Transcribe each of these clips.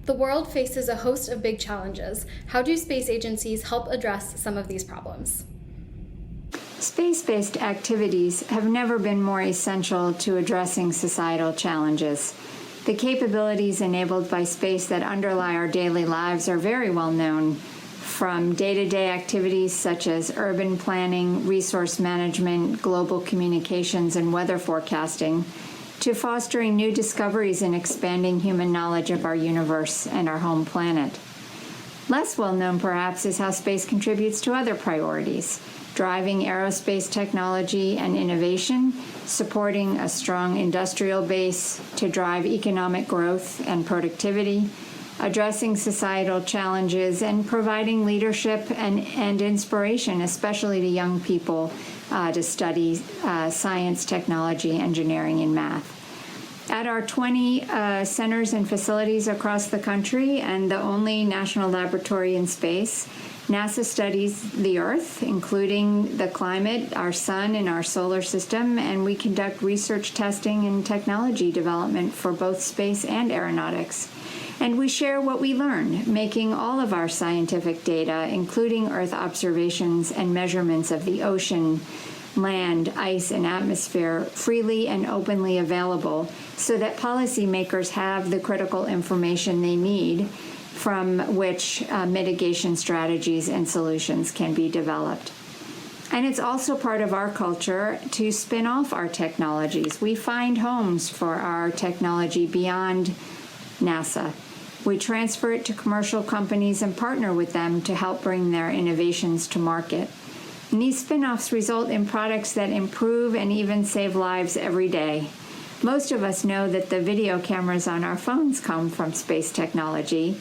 The world faces a host of big challenges. How do space agencies help address some of these problems? Space-based activities have never been more essential to addressing societal challenges. The capabilities enabled by space that underlie our daily lives are very well known, from day-to-day activities such as urban planning, resource management, global communications, and weather forecasting, to fostering new discoveries and expanding human knowledge of our universe and our home planet. Less well known, perhaps, is how space contributes to other priorities, driving aerospace technology and innovation, supporting a strong industrial base to drive economic growth and productivity, addressing societal challenges, and providing leadership and inspiration, especially to young people, to study science, technology, engineering, and math. At our 20 centers and facilities across the country and the only national laboratory in space, NASA studies the Earth, including the climate, our sun, and our solar system, and we conduct research testing and technology development for both space and aeronautics. And we share what we learn, making all of our scientific data, including Earth observations and measurements of the ocean, land, ice, and atmosphere, freely and openly available so that policymakers have the critical information they need from which mitigation strategies and solutions can be developed. And it's also part of our culture to spin off our technologies. We find homes for our technology beyond NASA. We transfer it to commercial companies and partner with them to help bring their innovations to market. And these spin-offs result in products that improve and even save lives every day. Most of us know that the video cameras on our phones come from space technology.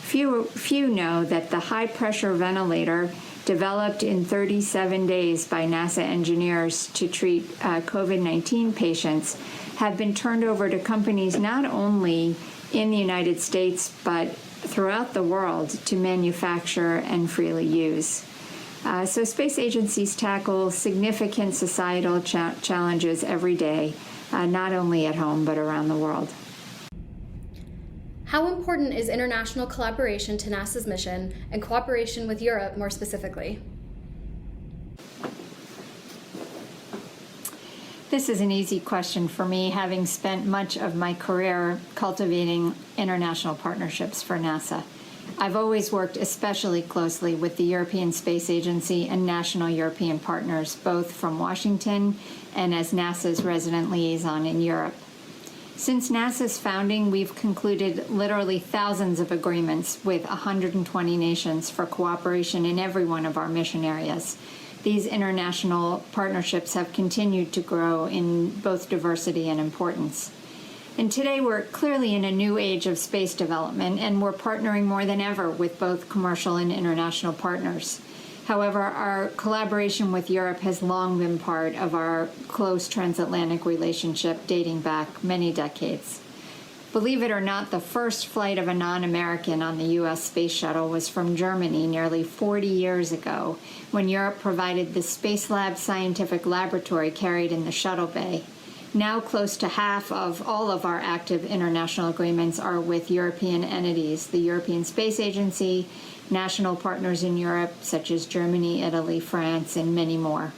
Few know that the high-pressure ventilator developed in 37 days by NASA engineers to treat COVID-19 patients have been turned over to companies not only in the United States but throughout the world to manufacture and freely use. So space agencies tackle significant societal challenges every day, not only at home but around the world. How important is international collaboration to NASA's mission and cooperation with Europe more specifically? This is an easy question for me, having spent much of my career cultivating international partnerships for NASA. I've always worked especially closely with the European Space Agency and national European partners, both from Washington and as NASA's resident liaison in Europe. Since NASA's founding, we've concluded literally thousands of agreements with 120 nations for cooperation in every one of our mission areas. These international partnerships have continued to grow in both diversity and importance. And today we're clearly in a new age of space development, and we're partnering more than ever with both commercial and international partners. However, our collaboration with Europe has long been part of our close transatlantic relationship dating back many decades. Believe it or not, the first flight of a non-American on the U.S. Space Shuttle was from Germany nearly 40 years ago, when Europe provided the Space Lab scientific laboratory carried in the shuttle bay. Now close to half of all of our active international agreements are with European entities, the European Space Agency, national partners in Europe such as Germany, Italy, France, and many more.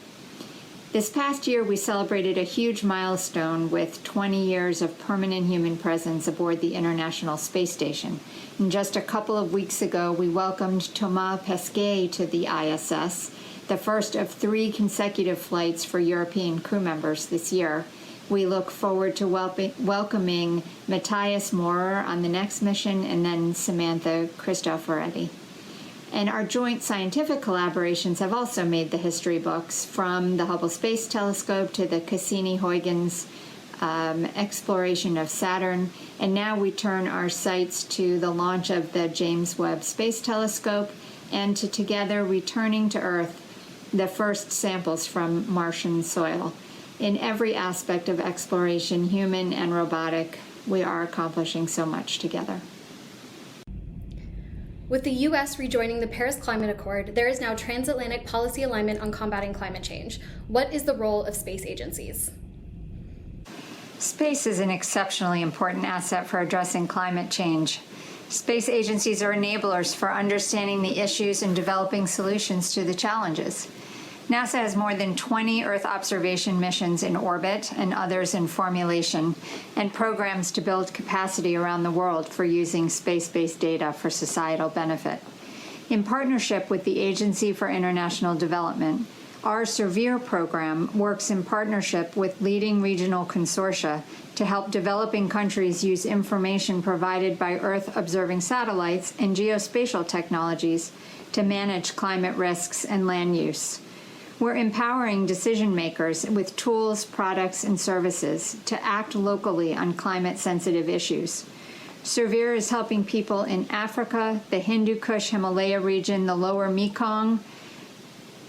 This past year, we celebrated a huge milestone with 20 years of permanent human presence aboard the International Space Station. And just a couple of weeks ago, we welcomed Thomas Pesquet to the ISS, the first of 3 consecutive flights for European crew members this year. We look forward to welcoming Matthias Maurer on the next mission, and then Samantha Cristoforetti. And our joint scientific collaborations have also made the history books, from the Hubble Space Telescope to the Cassini-Huygens exploration of Saturn. And now we turn our sights to the launch of the James Webb Space Telescope and to together returning to Earth the first samples from Martian soil. In every aspect of exploration, human and robotic, we are accomplishing so much together. With the U.S. rejoining the Paris Climate Accord, there is now transatlantic policy alignment on combating climate change. What is the role of space agencies? Space is an exceptionally important asset for addressing climate change. Space agencies are enablers for understanding the issues and developing solutions to the challenges. NASA has more than 20 Earth observation missions in orbit and others in formulation, and programs to build capacity around the world for using space-based data for societal benefit. In partnership with the Agency for International Development, our SERVIR program works in partnership with leading regional consortia to help developing countries use information provided by Earth-observing satellites and geospatial technologies to manage climate risks and land use. We're empowering decision makers with tools, products, and services to act locally on climate-sensitive issues. SERVIR is helping people in Africa, the Hindu Kush Himalaya region, the lower Mekong,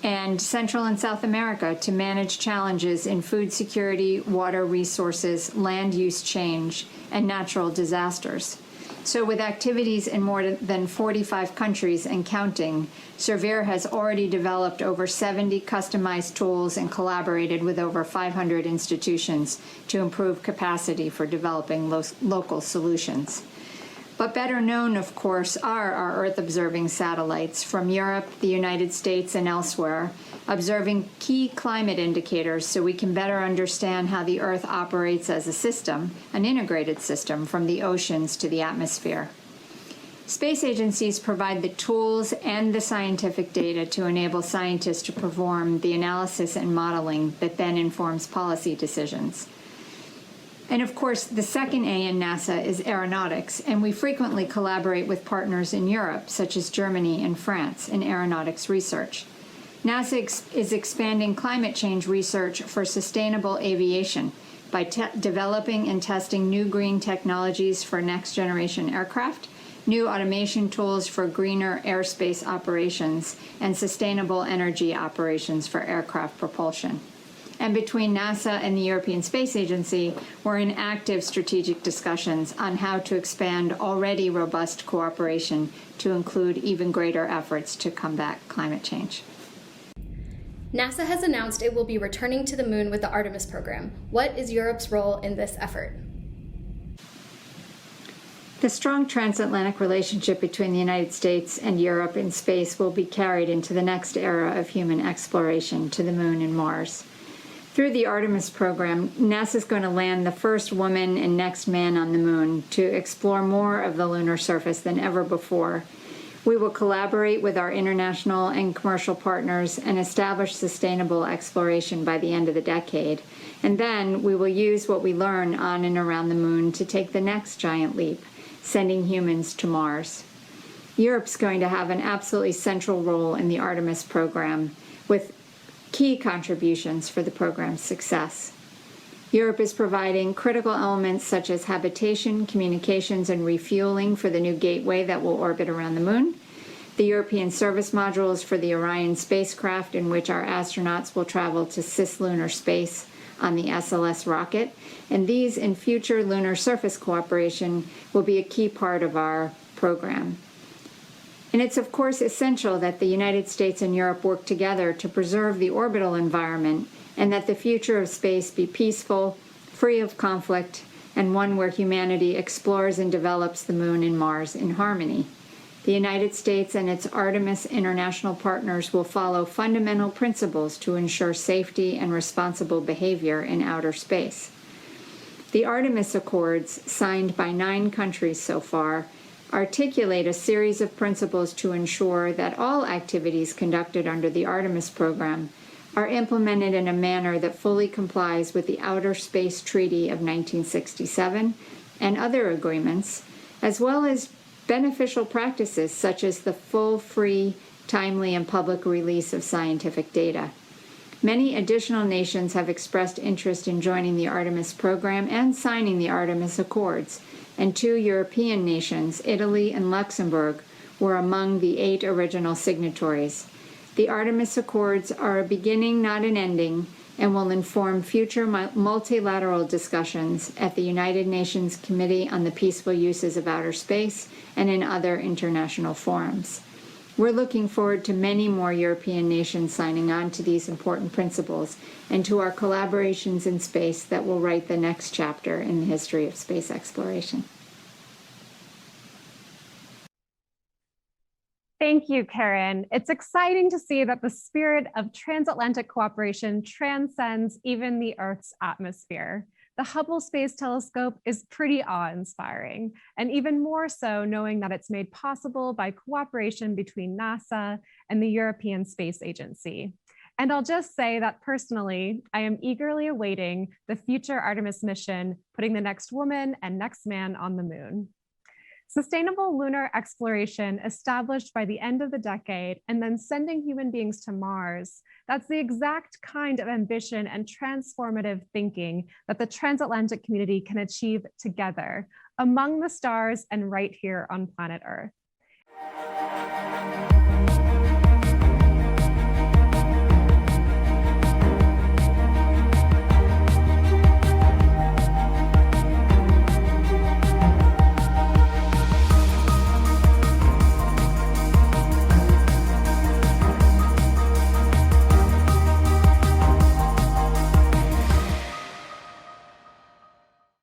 and Central and South America to manage challenges in food security, water resources, land use change, and natural disasters. So with activities in more than 45 countries and counting, SERVIR has already developed over 70 customized tools and collaborated with over 500 institutions to improve capacity for developing local solutions. But better known, of course, are our Earth-observing satellites from Europe, the United States, and elsewhere, observing key climate indicators so we can better understand how the Earth operates as a system, an integrated system, from the oceans to the atmosphere. Space agencies provide the tools and the scientific data to enable scientists to perform the analysis and modeling that then informs policy decisions. And of course, the second A in NASA is aeronautics, and we frequently collaborate with partners in Europe, such as Germany and France, in aeronautics research. NASA is expanding climate change research for sustainable aviation by developing and testing new green technologies for next-generation aircraft, new automation tools for greener airspace operations, and sustainable energy operations for aircraft propulsion. And between NASA and the European Space Agency, we're in active strategic discussions on how to expand already robust cooperation to include even greater efforts to combat climate change. NASA has announced it will be returning to the moon with the Artemis program. What is Europe's role in this effort? The strong transatlantic relationship between the United States and Europe in space will be carried into the next era of human exploration to the moon and Mars. Through the Artemis program, NASA is going to land the first woman and next man on the moon to explore more of the lunar surface than ever before. We will collaborate with our international and commercial partners and establish sustainable exploration by the end of the decade. And then we will use what we learn on and around the moon to take the next giant leap, sending humans to Mars. Europe's going to have an absolutely central role in the Artemis program, with key contributions for the program's success. Europe is providing critical elements such as habitation, communications, and refueling for the new gateway that will orbit around the moon, the European service modules for the Orion spacecraft in which our astronauts will travel to cislunar space on the SLS rocket, and these and future lunar surface cooperation will be a key part of our program. And it's, of course, essential that the United States and Europe work together to preserve the orbital environment and that the future of space be peaceful, free of conflict, and one where humanity explores and develops the moon and Mars in harmony. The United States and its Artemis international partners will follow fundamental principles to ensure safety and responsible behavior in outer space. The Artemis Accords, signed by 9 countries so far, articulate a series of principles to ensure that all activities conducted under the Artemis program are implemented in a manner that fully complies with the Outer Space Treaty of 1967 and other agreements, as well as beneficial practices such as the full, free, timely, and public release of scientific data. Many additional nations have expressed interest in joining the Artemis program and signing the Artemis Accords, and 2 European nations, Italy and Luxembourg, were among the 8 original signatories. The Artemis Accords are a beginning, not an ending, and will inform future multilateral discussions at the United Nations Committee on the Peaceful Uses of Outer Space and in other international forums. We're looking forward to many more European nations signing on to these important principles and to our collaborations in space that will write the next chapter in the history of space exploration. Thank you, Karen. It's exciting to see that the spirit of transatlantic cooperation transcends even the Earth's atmosphere. The Hubble Space Telescope is pretty awe-inspiring, and even more so knowing that it's made possible by cooperation between NASA and the European Space Agency. And I'll just say that personally, I am eagerly awaiting the future Artemis mission, putting the next woman and next man on the moon. Sustainable lunar exploration established by the end of the decade and then sending human beings to Mars, that's the exact kind of ambition and transformative thinking that the transatlantic community can achieve together among the stars and right here on planet Earth.